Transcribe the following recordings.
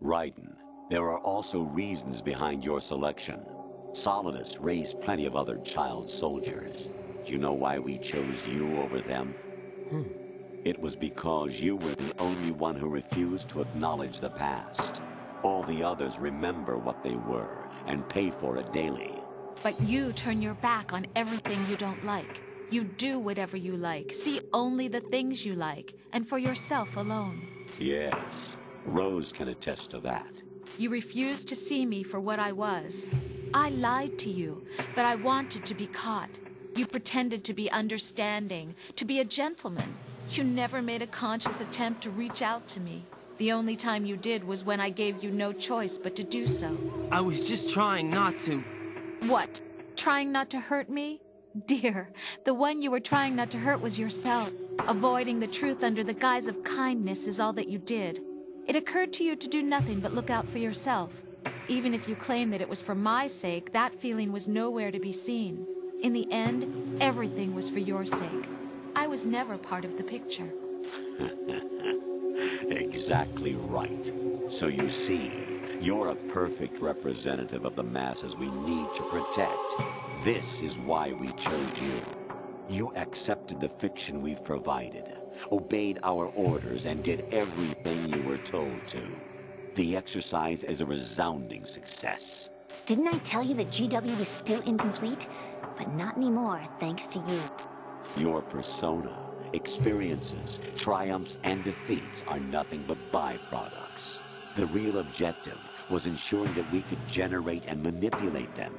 Raiden, there are also reasons behind your selection. Solidus raised plenty of other child soldiers. Do you know why we chose you over them? It was because you were the only one who refused to acknowledge the past. All the others remember what they were and pay for it daily. But you turn your back on everything you don't like. You do whatever you like, see only the things you like, and for yourself alone. Yes, Rose can attest to that. You refused to see me for what I was. I lied to you, but I wanted to be caught. You pretended to be understanding, to be a gentleman. You never made a conscious attempt to reach out to me. The only time you did was when I gave you no choice but to do so. I was just trying not to... What? Trying not to hurt me? Dear, the one you were trying not to hurt was yourself. Avoiding the truth under the guise of kindness is all that you did. It occurred to you to do nothing but look out for yourself. Even if you claim that it was for my sake, that feeling was nowhere to be seen. In the end, everything was for your sake. I was never part of the picture. Exactly right. So you see, you're a perfect representative of the masses we need to protect. This is why we chose you. You accepted the fiction we've provided, obeyed our orders, and did everything you were told to. The exercise is a resounding success. Didn't I tell you that GW was still incomplete? But not anymore, thanks to you. Your persona, experiences, triumphs, and defeats are nothing but byproducts. The real objective was ensuring that we could generate and manipulate them.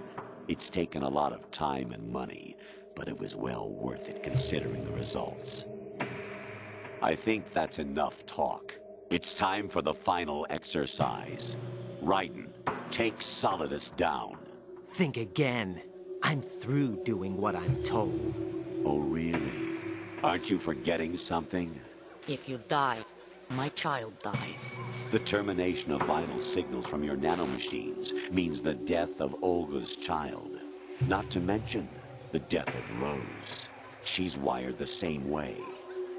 It's taken a lot of time and money, but it was well worth it considering the results. I think that's enough talk. It's time for the final exercise. Raiden, take Solidus down. Think again. I'm through doing what I'm told. Oh, really? Aren't you forgetting something? If you die, my child dies. The termination of vital signals from your nanomachines means the death of Olga's child. Not to mention the death of Rose. She's wired the same way.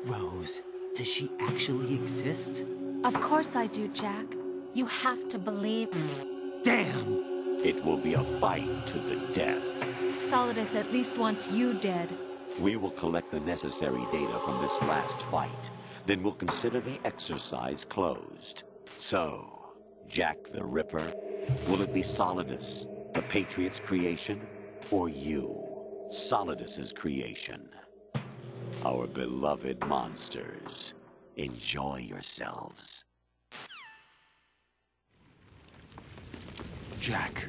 Rose, does she actually exist? Of course I do, Jack. You have to believe me. Damn! It will be a fight to the death. Solidus at least wants you dead. We will collect the necessary data from this last fight. Then we'll consider the exercise closed. So, Jack the Ripper, will it be Solidus, the Patriots' creation, or you, Solidus's creation? Our beloved monsters, enjoy yourselves. Jack,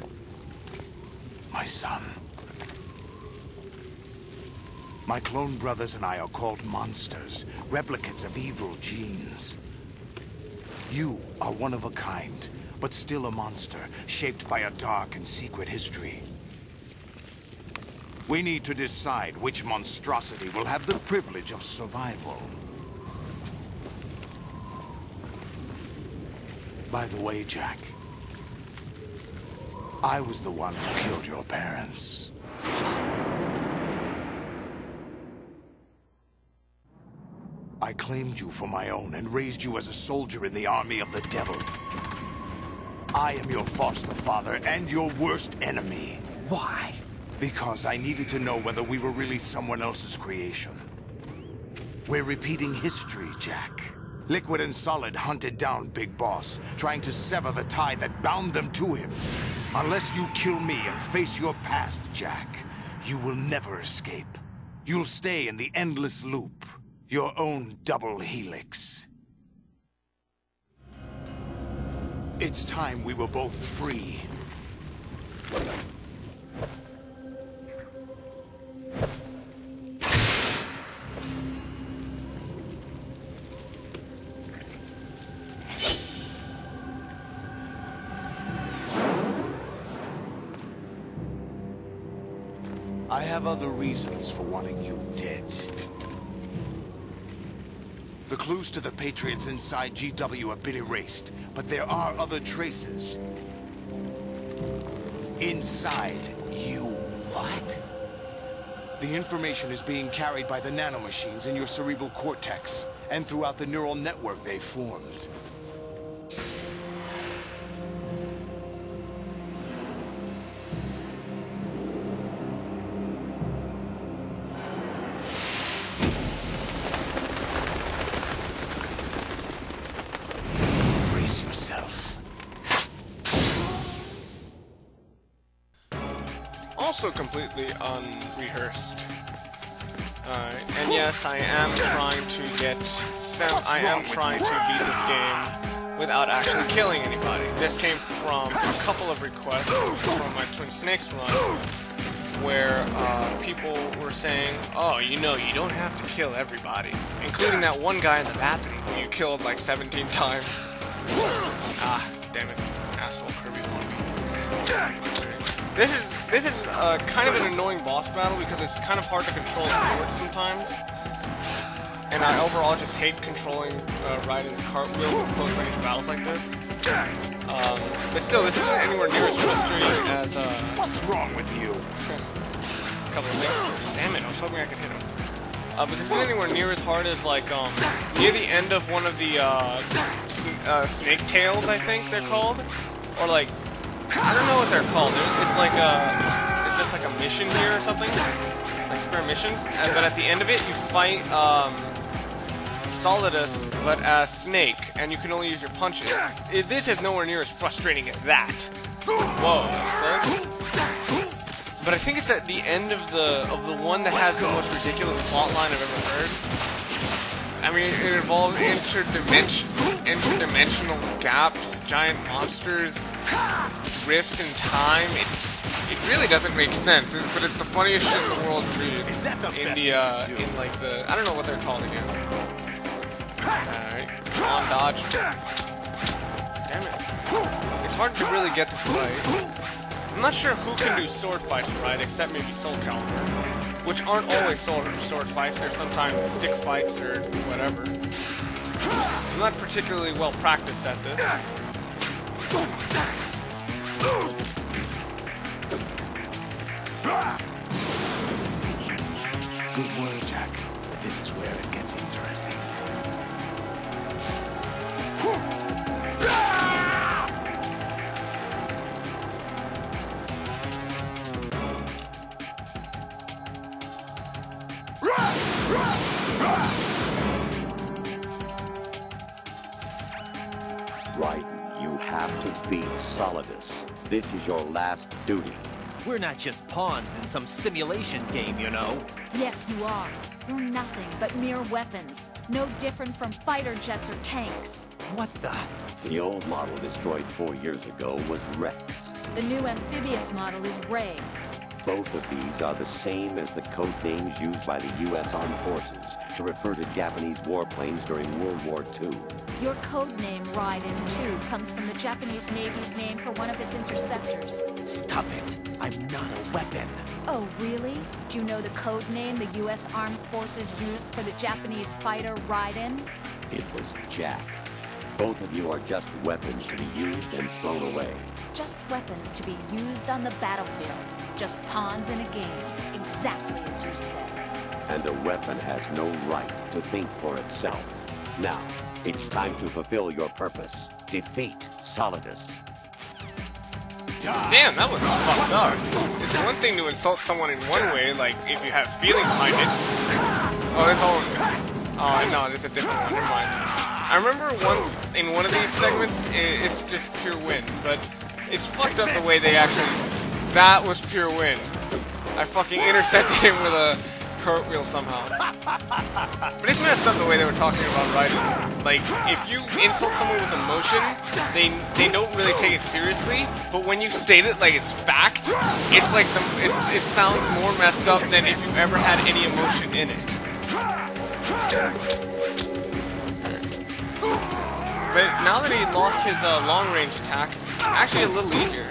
my son. My clone brothers and I are called monsters, replicates of evil genes. You are one of a kind, but still a monster, shaped by a dark and secret history. We need to decide which monstrosity will have the privilege of survival. By the way, Jack, I was the one who killed your parents. I claimed you for my own and raised you as a soldier in the army of the devil. I am your foster father and your worst enemy. Why? Because I needed to know whether we were really someone else's creation. We're repeating history, Jack. Liquid and Solid hunted down Big Boss, trying to sever the tie that bound them to him. Unless you kill me and face your past, Jack, you will never escape. You'll stay in the endless loop. Your own double helix. It's time we were both free. I have other reasons for wanting you dead. The clues to the Patriots inside GW have been erased, but there are other traces. Inside you. What? The information is being carried by the nanomachines in your cerebral cortex, and throughout the neural network they formed. also completely unrehearsed. And yes, I am trying to beat this game without actually killing anybody. This came from a couple of requests from my Twin Snakes run, where people were saying, oh, you know, you don't have to kill everybody, including that one guy in the bathroom who you killed like 17 times. Ah, damn it, asshole Kirby wannabe. This is kind of an annoying boss battle because it's kind of hard to control the sword sometimes, and I overall just hate controlling Raiden's cartwheel with close range battles like this. But still, this isn't anywhere near as frustrating as What's wrong with you? a couple of things. Damn it, I was hoping I could hit him. But this isn't anywhere near as hard as like near the end of one of the snake tails, I think they're called, or like. I don't know what they're called. It's like it's just like a mission here or something, like spare missions. But at the end of it, you fight Solidus, but as Snake, and you can only use your punches. This is nowhere near as frustrating as that. Whoa, that's close. But I think it's at the end of the one that has the most ridiculous plotline I've ever heard. I mean, it involves interdimensional gaps, giant monsters, rifts in time. It really doesn't make sense, but it's the funniest shit in the world to read. In like the, I don't know what they're called again. Alright, come on, dodge. Damn it. It's hard to really get this right. I'm not sure who can do sword fights right, except maybe Soul Calibur, which aren't always sword fights. They're sometimes stick fights or whatever. I'm not particularly well practiced at this. Good work, Jack. This is where it gets interesting. Raiden, you have to beat Solidus. This is your last duty. We're not just pawns in some simulation game, you know. Yes, you are. You're nothing but mere weapons. No different from fighter jets or tanks. What the? The old model destroyed 4 years ago was Rex. The new amphibious model is Ray. Both of these are the same as the code names used by the U.S. Armed Forces to refer to Japanese warplanes during World War II. Your code name, Raiden, too, comes from the Japanese Navy's name for one of its interceptors. Stop it. I'm not a weapon. Oh, really? Do you know the code name the U.S. Armed Forces used for the Japanese fighter Raiden? It was Jack. Both of you are just weapons to be used and thrown away. Just weapons to be used on the battlefield. Just pawns in a game. Exactly as you said. And a weapon has no right to think for itself. Now, it's time to fulfill your purpose. Defeat Solidus. Damn, that was fucked up. It's one thing to insult someone in one way, like if you have feeling behind it. Oh, this whole... Oh, no, there's a different one. Never mind. I remember in one of these segments, it's just pure win, but it's fucked up the way they actually... That was pure win. I fucking intercepted him with a cartwheel somehow. But it's messed up the way they were talking about Raiden. Like, if you insult someone with emotion, they don't really take it seriously, but when you state it like it's fact, it's like it sounds more messed up than if you ever had any emotion in it. But now that he lost his long-range attack, it's actually a little easier.